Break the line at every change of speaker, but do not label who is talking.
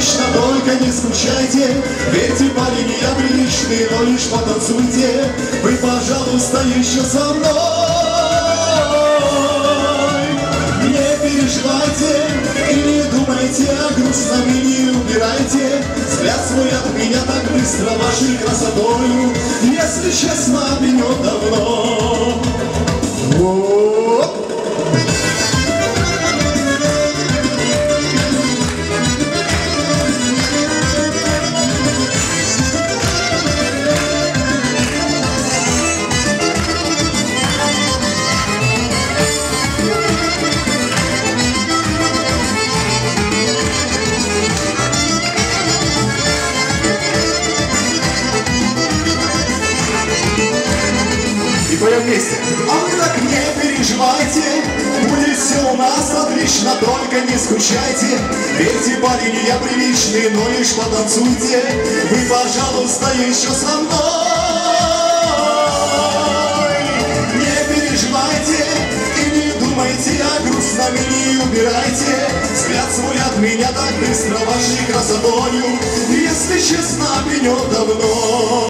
отлично, только не скучайте. Верьте, парень, я приличный, но лишь потанцуйте. Вы, пожалуйста, еще со мной. Не переживайте и не думайте о грустном, и не убирайте взгляд свой от меня так быстро вашей красотою. Если честно, пенет давно. И поем вместе. А вы так не переживайте, будет все у нас отлично, только не скучайте. Верьте, парень, я приличный, но лишь потанцуйте. Вы, пожалуйста, еще со мной. Не переживайте и не думайте о грустном, и не убирайте взгляд свой от меня так быстро вашей красотою. Если честно, пенет давно.